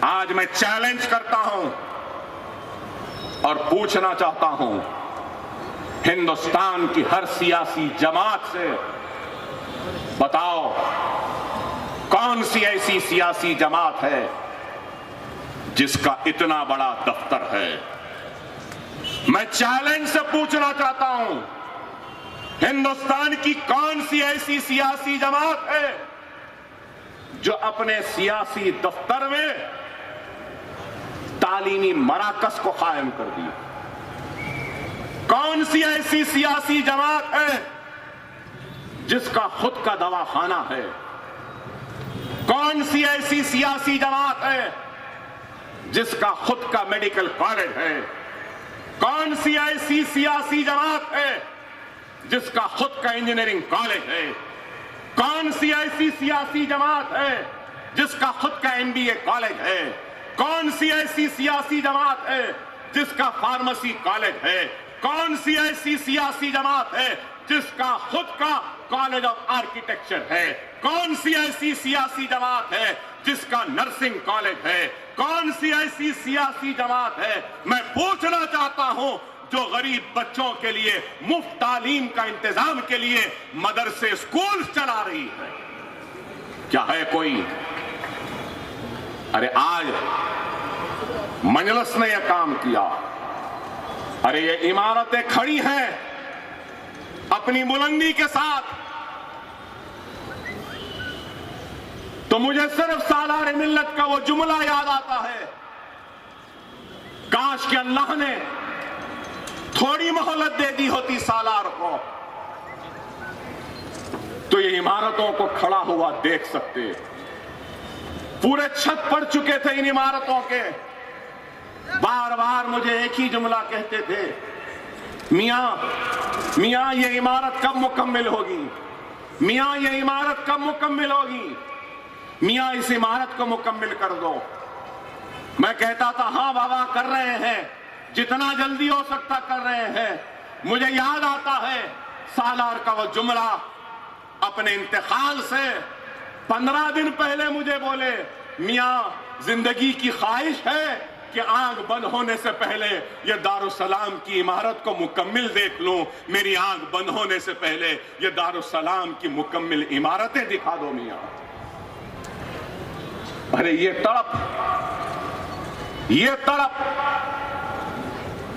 आज मैं चैलेंज करता हूं और पूछना चाहता हूं हिंदुस्तान की हर सियासी जमात से, बताओ कौन सी ऐसी सियासी जमात है जिसका इतना बड़ा दफ्तर है। मैं चैलेंज से पूछना चाहता हूं हिंदुस्तान की कौन सी ऐसी सियासी जमात है जो अपने सियासी दफ्तर में तालीमी मराकज को कायम कर दिया। कौन सी ऐसी सियासी जमात है जिसका खुद का दवाखाना है। कौन सी ऐसी सियासी जमात है जिसका खुद का मेडिकल कॉलेज है। कौन सी ऐसी सियासी जमात है जिसका खुद का इंजीनियरिंग कॉलेज है। कौन सी ऐसी सियासी जमात है जिसका खुद का एमबीए कॉलेज है। कौन सी ऐसी सियासी जमात है जिसका फार्मेसी कॉलेज है। कौन सी ऐसी सियासी जमात है जिसका खुद का कॉलेज ऑफ आर्किटेक्चर है। कौन सी ऐसी सियासी जमात है जिसका नर्सिंग कॉलेज है। कौन सी ऐसी सियासी जमात है, मैं पूछना चाहता हूं, जो गरीब बच्चों के लिए मुफ्त तालीम का इंतजाम के लिए मदरसे स्कूल चला रही है। क्या है कोई? अरे आज मजलिस ने यह काम किया। अरे ये इमारतें खड़ी हैं अपनी बुलंदी के साथ, तो मुझे सिर्फ सालार मिल्लत का वो जुमला याद आता है, काश कि अल्लाह ने थोड़ी मोहलत दे दी होती सालार को, तो ये इमारतों को खड़ा हुआ देख सकते। पूरे छत पड़ चुके थे इन इमारतों के। बार बार मुझे एक ही जुमला कहते थे, मियां ये इमारत कब मुकम्मल होगी। मियां ये इमारत कब मुकम्मल होगी। मियां इस इमारत को मुकम्मल कर दो। मैं कहता था हां बाबा कर रहे हैं, जितना जल्दी हो सकता कर रहे हैं। मुझे याद आता है सालार का वो जुमला, अपने इंतकाल से 15 दिन पहले मुझे बोले, मियां जिंदगी की ख्वाहिश है कि आंख बंद होने से पहले ये दारुसलाम की इमारत को मुकम्मल देख लूं। मेरी आंख बंद होने से पहले ये दारुसलाम की मुकम्मल इमारतें दिखा दो मियां। अरे ये तड़प,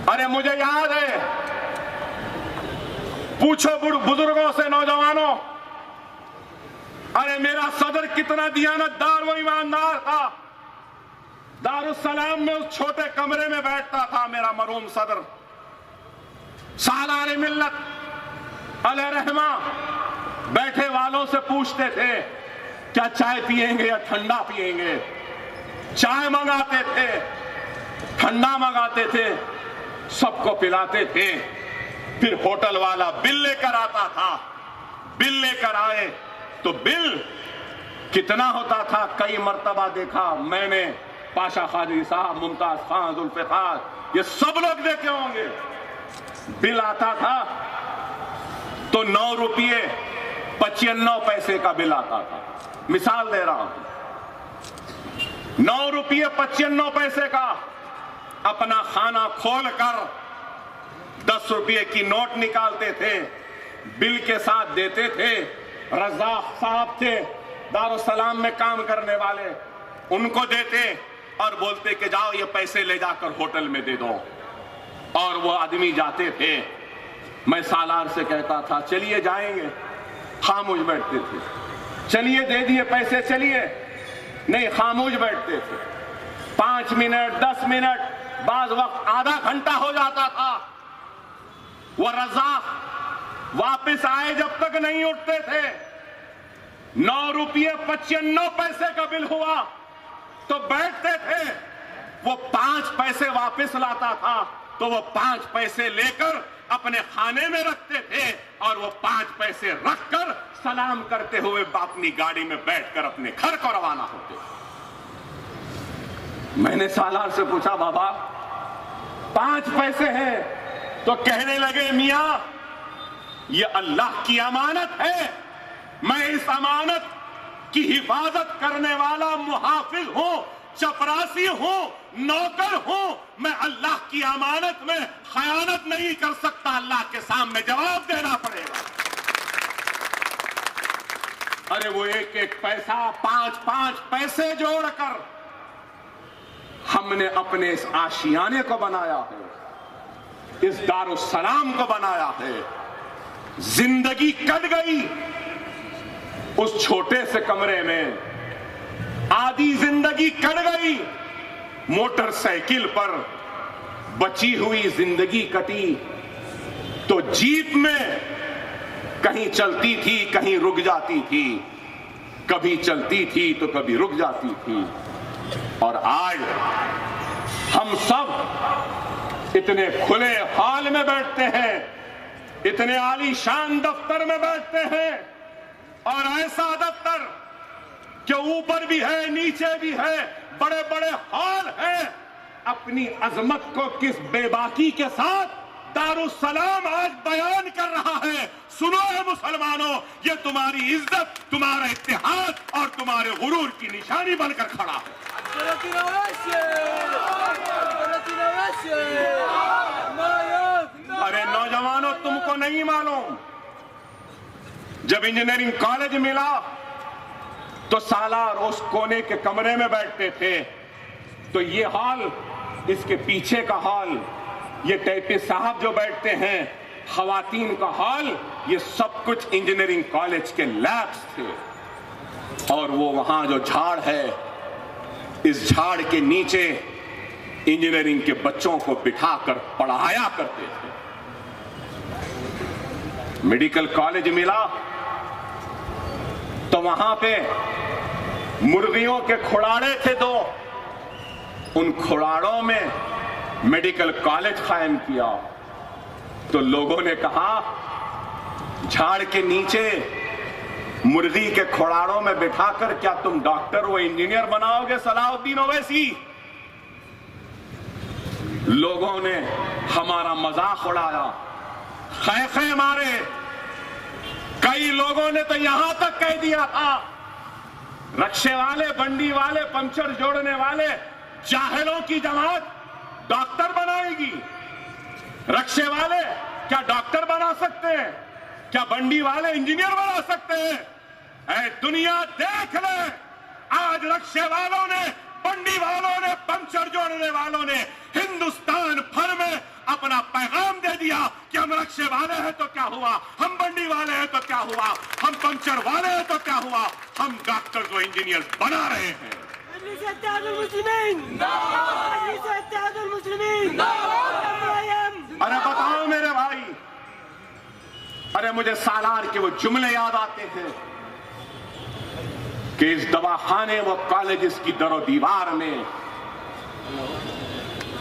अरे मुझे याद है, पूछो बुजुर्गों से, नौजवानों, अरे मेरा सदर कितना दियानतदार व ईमानदार था। दारुसलाम में उस छोटे कमरे में बैठता था मेरा मरहूम सदर। सालार मिल्लत अलैहि रहमा बैठे वालों से पूछते थे क्या चाय पिएंगे या ठंडा पिएंगे। चाय मंगाते थे, ठंडा मंगाते थे, सबको पिलाते थे। फिर होटल वाला बिल लेकर आता था। बिल लेकर आए तो बिल कितना होता था, कई मर्तबा देखा मैंने, पाशा खाजी साहब, मुमताज खान, जुल्फिकार, ये सब लोग देखे होंगे। बिल आता था तो 9 रुपये 95 पैसे का बिल आता था। मिसाल दे रहा हूं, 9 रुपये 95 पैसे का अपना खाना खोलकर 10 रुपये की नोट निकालते थे, बिल के साथ देते थे। रज़ाक साहब थे दारुसलाम में काम करने वाले, उनको देते और बोलते कि जाओ ये पैसे ले जाकर होटल में दे दो। और वो आदमी जाते थे। मैं सालार से कहता था चलिए जाएंगे, खामोश बैठते थे। चलिए दे दिए पैसे, चलिए, नहीं, खामोश बैठते थे। 5 मिनट 10 मिनट, बाज वक्त आधा घंटा हो जाता था। वो रज़ाक वापस आए जब तक नहीं उठते थे। 9 रुपये 95 पैसे का बिल हुआ तो बैठते थे। वो 5 पैसे वापस लाता था तो वो 5 पैसे लेकर अपने खाने में रखते थे और वो 5 पैसे रखकर सलाम करते हुए अपनी गाड़ी में बैठकर अपने घर को रवाना होते। मैंने सालार से पूछा, बाबा 5 पैसे हैं, तो कहने लगे, मियां ये अल्लाह की अमानत है। मैं इस अमानत की हिफाजत करने वाला मुहाफिज हूं, चपरासी हूं, नौकर हूं। मैं अल्लाह की अमानत में खयानत नहीं कर सकता, अल्लाह के सामने जवाब देना पड़ेगा। अरे वो एक एक पैसा, 5-5 पैसे जोड़कर हमने अपने इस आशियाने को बनाया है, इस दारुस्सलाम को बनाया है। जिंदगी कट गई उस छोटे से कमरे में, आधी जिंदगी कट गई मोटरसाइकिल पर, बची हुई जिंदगी कटी तो जीप में कहीं चलती थी, कहीं रुक जाती थी, कभी चलती थी तो कभी रुक जाती थी। और आज हम सब इतने खुले हॉल में बैठते हैं, इतने आलीशान दफ्तर में बैठते हैं, और ऐसा दफ्तर कि ऊपर भी है नीचे भी है, बड़े बड़े हॉल हैं। अपनी अजमत को किस बेबाकी के साथ दारुस्सलाम आज बयान कर रहा है। सुनो है मुसलमानों, ये तुम्हारी इज्जत, तुम्हारा इत्तेहाद और तुम्हारे गुरूर की निशानी बनकर खड़ा है। अरे नौजवानों, तुमको नहीं मालूम, जब इंजीनियरिंग कॉलेज मिला तो सालार उस कोने के कमरे में बैठते थे। तो ये हॉल, इसके पीछे का हॉल, ये टाइपिस्ट साहब जो बैठते हैं, खवातीन का हॉल, ये सब कुछ इंजीनियरिंग कॉलेज के लैब्स थे। और वो वहां जो झाड़ है, इस झाड़ के नीचे इंजीनियरिंग के बच्चों को बिठाकर पढ़ाया करते थे। मेडिकल कॉलेज मिला तो वहां पे मुर्गियों के खुड़ाड़े थे दो, उन खुड़ाड़ों में मेडिकल कॉलेज कायम किया। तो लोगों ने कहा, झाड़ के नीचे मुर्गी के खुड़ाड़ों में बिठाकर क्या तुम डॉक्टर व इंजीनियर बनाओगे सलाहुद्दीन ओवैसी? लोगों ने हमारा मजाक उड़ाया, खैखे मारे। कई लोगों ने तो यहां तक कह दिया था, रक्शे वाले, बंडी वाले, पंचर जोड़ने वाले जाहिलों की जमात डॉक्टर बनाएगी। रक्शे वाले क्या डॉक्टर बना सकते हैं? क्या बंडी वाले इंजीनियर बना सकते हैं? ऐ दुनिया देख ले, आज रक्शे वालों ने, बंडी वालों ने, पंचर जोड़ने वालों ने हिंदुस्तान भर में अपना पैगाम दे दिया कि हम रक्शे वाले हैं तो क्या हुआ, हम बंडी वाले हैं तो क्या हुआ, हम पंचर वाले हैं तो क्या हुआ, हम डॉक्टर को इंजीनियर बना रहे हैं। अरे बताओ मेरे भाई, अरे मुझे सालार के वो जुमले याद आते हैं कि इस दवाखाने व कॉलेज की दरो दीवार में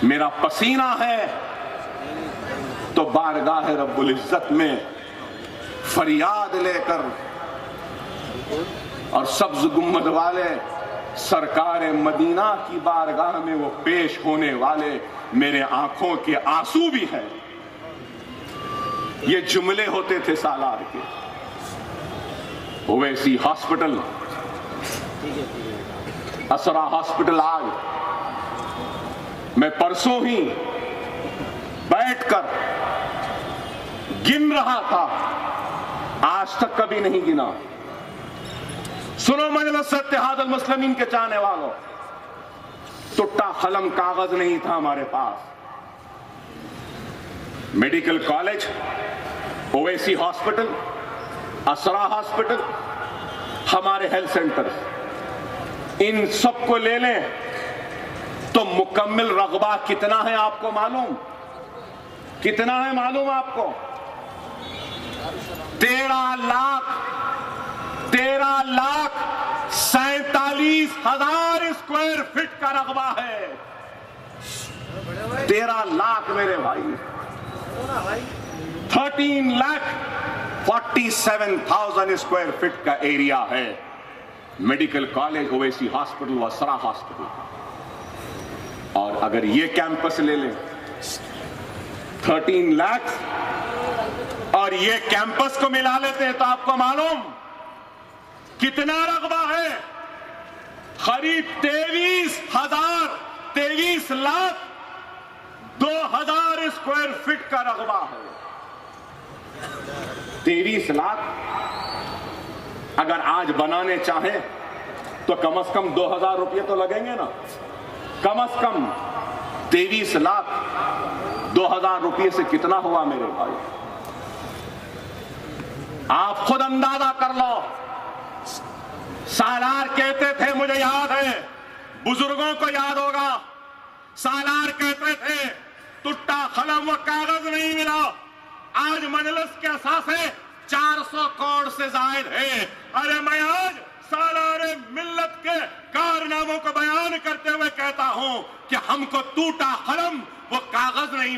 मेरा पसीना है तो बारगाह रब्बुल इज्जत में फरियाद लेकर और सब्ज गुम्मद वाले सरकार मदीना की बारगाह में वो पेश होने वाले मेरे आंखों के आंसू भी हैं। ये जुमले होते थे सालार के। ओवैसी हॉस्पिटल, असरा हॉस्पिटल, आज मैं परसों ही बैठकर गिन रहा था, आज तक कभी नहीं गिना। सुनो मजलिस इत्तेहादुल मुस्लिमीन के चाहने वालों, टुट्टा कलम कागज नहीं था हमारे पास। मेडिकल कॉलेज, ओवैसी हॉस्पिटल, असरा हॉस्पिटल, हमारे हेल्थ सेंटर, इन सबको ले लें तो मुकम्मल रगबा कितना है आपको मालूम? कितना है मालूम आपको? 13,47,000 स्क्वायर फीट का रकबा है। 13 लाख मेरे भाई, 13,47,000 स्क्वायर फीट का एरिया है मेडिकल कॉलेज, ओवैसी हॉस्पिटल व असरा हॉस्पिटल। और अगर ये कैंपस ले लें 13 लाख और ये कैंपस को मिला लेते हैं तो आपको मालूम कितना रकबा है? करीब 23 लाख 2000 स्क्वायर फीट का रकबा है। 23 लाख अगर आज बनाने चाहें तो कम से कम 2000 रुपये तो लगेंगे ना। कम से कम 23 लाख 2000 रुपये से कितना हुआ मेरे भाई? आप खुद अंदाजा कर लो। सालार कहते थे, मुझे याद है, बुजुर्गों को याद होगा, सालार कहते थे टुट्टा कलम व कागज नहीं मिला। आज मजलिस के असासे 400 करोड़ से जायद है। अरे मैं आज सालारे मिल्लत के कारनामों को बयान करते हुए कहता हूं कि हमको टूटा कलम वो कागज नहीं